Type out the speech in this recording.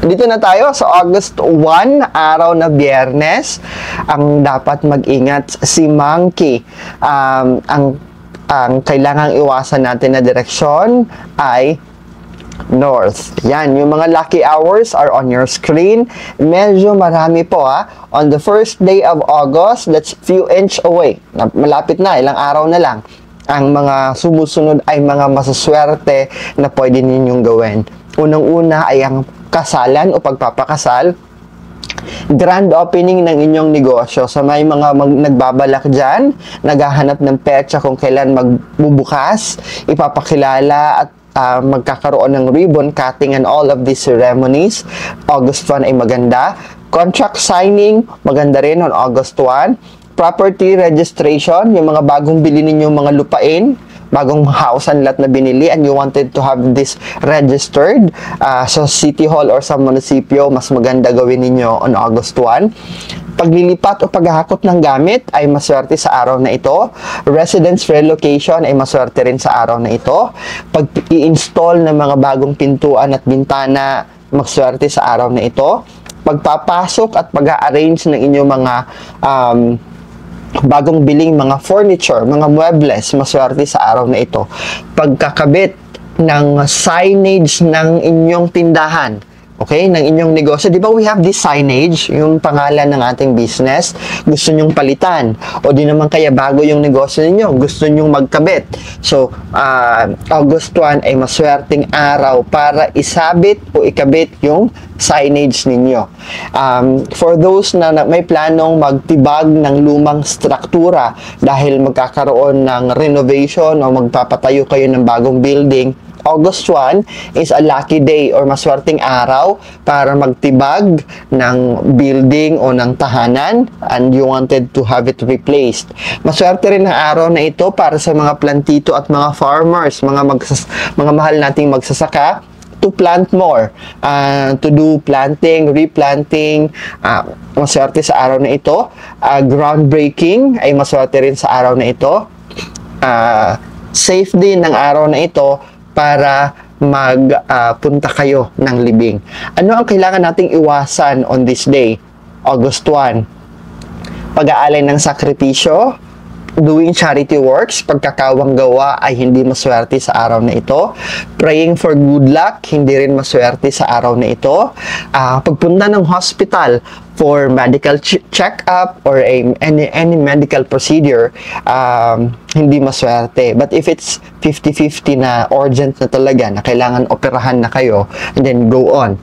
Dito na tayo sa August 1, araw na Biyernes. Ang dapat mag-ingat si Monkey. Ang kailangang iwasan natin na direksyon ay north. Yan, yung mga lucky hours are on your screen. Medyo marami po On the first day of August, that's few inch away. Malapit na, ilang araw na lang. Ang mga sumusunod ay mga masaswerte na pwede ninyong gawin. Unang-una ay ang kasalan o pagpapakasal, grand opening ng inyong negosyo. Sa may mga nagbabalak dyan, naghahanap ng petsa kung kailan magbubukas, ipapakilala at magkakaroon ng ribbon cutting and all of these ceremonies. August 1 ay maganda. Contract signing, maganda rin on August 1. Property registration, yung mga bagong bili ninyong mga lupain, bagong house and lot na binili and you wanted to have this registered sa City Hall or sa munisipyo, mas maganda gawin ninyo on August 1. Paglilipat o paghahakot ng gamit ay maswerte sa araw na ito. Residence relocation ay maswerte rin sa araw na ito. Pag-i-install ng mga bagong pintuan at bintana, maswerte sa araw na ito. Pagpapasok at pag-a-arrange ng inyong mga bagong biling mga furniture, mga muebles, maswerte sa araw na ito. Pagkakabit ng signage ng inyong tindahan, okay, ng inyong negosyo. Di ba we have this signage, yung pangalan ng ating business, gusto nyong palitan. O di naman kaya bago yung negosyo ninyo, gusto nyong magkabit. So, August 1 ay maswerteng araw para isabit o ikabit yung signage ninyo. For those na may planong magtibag ng lumang struktura dahil magkakaroon ng renovation o magpapatayo kayo ng bagong building, August 1 is a lucky day or maswerteng araw para magtibag ng building o ng tahanan and you wanted to have it replaced. Maswerte rin ang araw na ito para sa mga plantito at mga farmers, mga mahal nating magsasaka, to plant more, to do planting, replanting, maswerte sa araw na ito. Groundbreaking ay maswerte rin sa araw na ito. Safe din ang araw na ito para magpunta kayo ng libing. Ano ang kailangan nating iwasan on this day, August 1? Pag-aalay ng sakripisyo, doing charity works, pagkakawang gawa ay hindi maswerte sa araw na ito. Praying for good luck, hindi rin maswerte sa araw na ito. Pagpunta ng hospital for medical check-up or any medical procedure, hindi maswerte. But if it's 50-50 na urgent na talaga, na kailangan operahan na kayo, and then go on.